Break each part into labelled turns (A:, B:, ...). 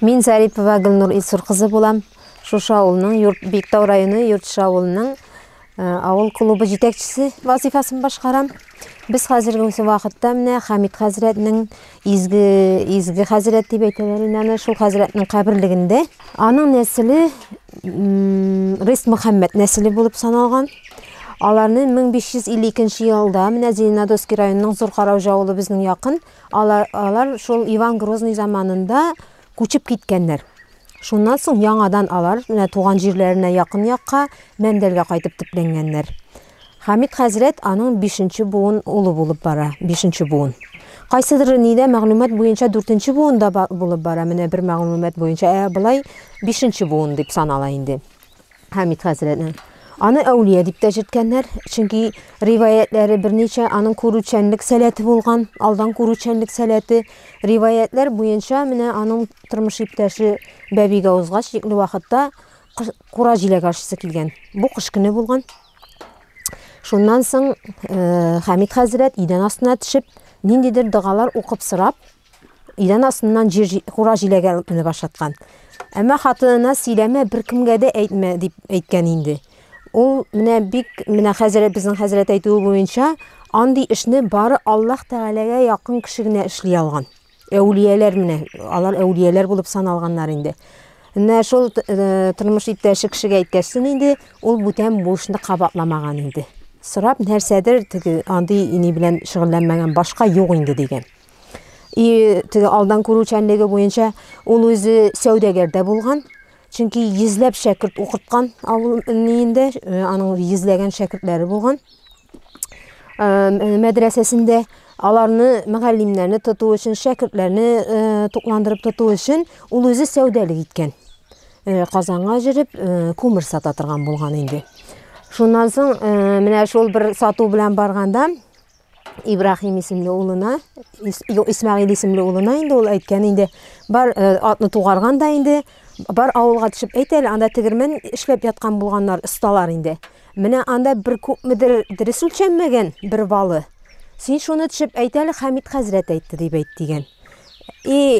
A: Мен Зарипова Гүлнур Исур кызы булам. Шушы авылның Биктау районы Юртыш авылының авыл клубы жетекчиси вазифасын башкарам. Без хәзерге вакытта менә Хамит хәзрәтнең изге хәзрәт дип әйтәләр инде, шул хәзрәтнең каберлегендә. Аның нәселе Рис Мөхәммәд нәселе булып саналган. Аларны 1552 елда менә Зеленодольский районының Зур Караужа авылы безнең якын. Алар шул Иван Грозный заманында күчеп киткәннәр. Шуннан соң яңадан алар менә туган җирләренә якын якка Мәмдәлгә кайтып төпләнгәннәр. Хамит хәзрәт аның 5нче буын улы булып бара, 5нче буын. Кайсыдыр нидә мәгълүмат буенча 4нче буында булып бара, менә бер мәгълүмат буенча, булай 5нче буын дип санала инде. Хамит хәзрәтнең аны әүлия дип тә җиткәннәр, чөнки риваятләре берничә аның күрүчәнлек сәләте булган, алдан күрүчәнлек сәләте. Риваятләр буенча менә аның тормыш иптәше Бәбигә узгач, икле вакытта кура җиләк ашысы килгән. Бу кыш көне булган. Шуннан соң Хамит хәзрәт идән астына төшеп, ниндидер дәгалар укып сырап, идән астыннан кура җиләгә менә башаткан. Әмма хатынына сөйләмә, беркемгә дә әйтмә дип әйткән инде. Ул менә хәзрәт безнең хәзрәт әйтүе буенча, андый эшне бары Аллаһ Тәгаләгә якын кеше генә эшли алган. Әүлияләр менә, алар әүлияләр булып саналганнар инде. Менә шул тормыш иптәше кешегә әйткәчтен инде, ул бүтән бу эшне кабатламаган инде. Сырап нәрсәдер теге андый ини белән шөгыльләнмәгән башка юк инде дигән. Теге алдан күрүчәнлеге буенча ул үзе сәүдәгәрдә булган. Чөнки йөзләп шәкерт укыткан авыл инде, аның йөзләгән шәкертләре булган. Мәдрәсәсендә аларны мөгаллимнәрне тоту өчен, шәкертләрне тукландырып тоту өчен ул үзе сәүдәлек иткән. Казанга җиреп, күмер сата торган булган инде. Шуннан соң менә шул бер сату белән барганда Ибрахим исемле улына, Исмәгыйль исемле улына инде ул әйткән инде, бар атны тугарган да инде, бар авылга төшеп әйт әле, анда тегермән эшләп яткан булганнар, осталар инде. Менә анда бер күпмедер дөрес үлчәнмәгән бер валы. Син шуны төшеп әйт әле, Хамит хәзрәт әйтте дип әйт дигән.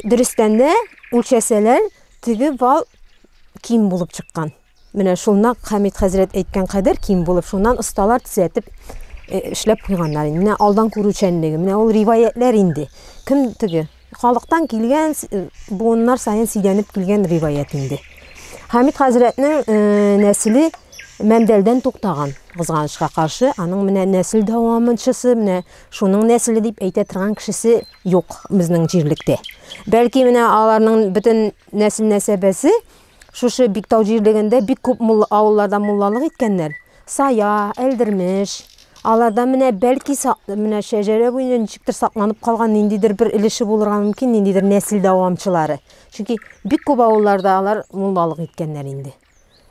A: Дөрестән дә үлчәсәләр, теге вал ким булып чыккан. Менә шулна Хамит хәзрәт әйткән кадәр ким булып, шуннан осталар төзәтеп эшләп куйганнар. Менә алдан күрүчәнлеге, менә ул риваятләр инде. Кем теге халыктан килгән, буыннар сайын сөйләнеп килгән риваят инде. Хамит хәзрәтнең нәселе Мәмдәлдән туктаган, кызганычка каршы, аның менә нәсел дәвамынчысы, менә шуның нәселе дип әйтә торган кешесе юк безнең җирлектә. Бәлки менә аларның бөтен нәсел нәсәбәсе шушы Биктау җирлегендә бик күп авылларда муллалык иткәннәр. Сая, Әлдермеш. Аларда менә бәлки менә шәҗәрә буенча ничектер сакланып калган ниндидер бер илеше булырга мөмкин, ниндидер нәсел дәвамчылары. Чөнки бик күп авылларда алар муллалык иткәннәр инде.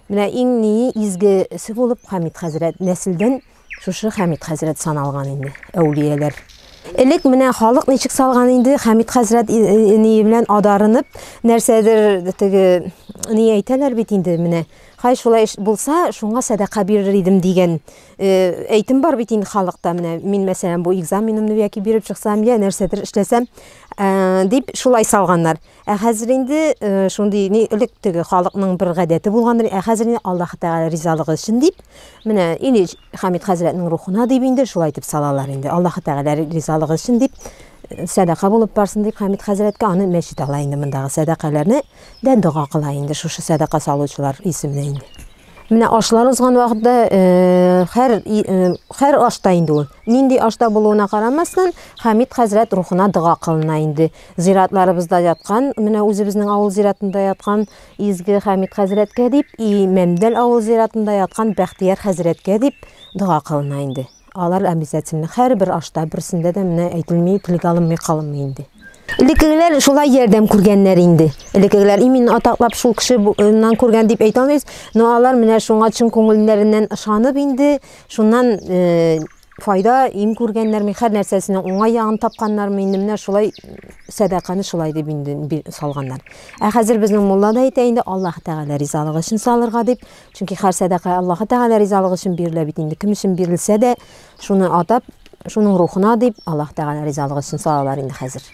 A: Менә иң изгесе булып Хамит хәзрәт нәселдән шушы Хамит хәзрәт саналган инде, әүлияләр. Элек менә халык ничек салган инде, Хамит хәзрәт ни белән адарынып, нәрсәдер теге ни әйтәләр бит инде менә. Хай шулай булса, шуңа садака бирер идем дигән әйтем бар бит инде халыкта. Менә мин мәсәлән бу экзаменымны яки биреп чыксам, я нәрсәдер эшләсәм, дип шулай салганнар. Хәзер инде шундый элек теге халыкның бер гадәте булгандыр. Хәзер инде Аллаһ Тәгалә ризалыгы өчен дип, менә или Хамит хәзрәтнең рухына дип инде шулай дип салалар инде. Аллаһ Тәгалә ризалыгы өчен дип садака булып барсын дип Хамит хәзрәткә аны мәчет ала инде, мондагы садакаларны да дуга кыла инде шушы садака салучылар исеменә инде. Менә ашлар узган вакытта һәр ашта инде ул. Нинди ашта булуына карамастан Хамит хәзрәт рухына дуга кылына инде. Зиратларыбызда яткан, менә үзебезнең авыл зиратында яткан изге Хамит хәзрәткә дип, Мәмдәл авыл зиратында яткан Бәхтияр хәзрәткә дип дуга кылына инде. Алар обязательно һәрбер ашта берсендә дә менә әйтелми, телгә алынмый калынмый инде. Элеккеләр шулай ярдәм күргәннәр инде. Элеккеләр именно атаклап шул кешеннән күргән дип әйтә алмыйбыз, но алар менә шуңа чын күңелләреннән ышанып инде, шуннан файда им күргәннәрме, һәр нәрсәсенең уңай ягын тапканнармы инде, менә шулай садаканы шулай дип инде салганнар. Хәзер безнең мулла да әйтә инде, Аллаһ Тәгалә ризалыгы өчен салырга дип, чөнки һәр садака Аллаһ Тәгалә ризалыгы өчен бирелә бит инде. Кем өчен бирелсә дә, шуны атап, шуның рухына дип, Аллаһ Тәгалә ризалыгы өчен салалар инде хәзер.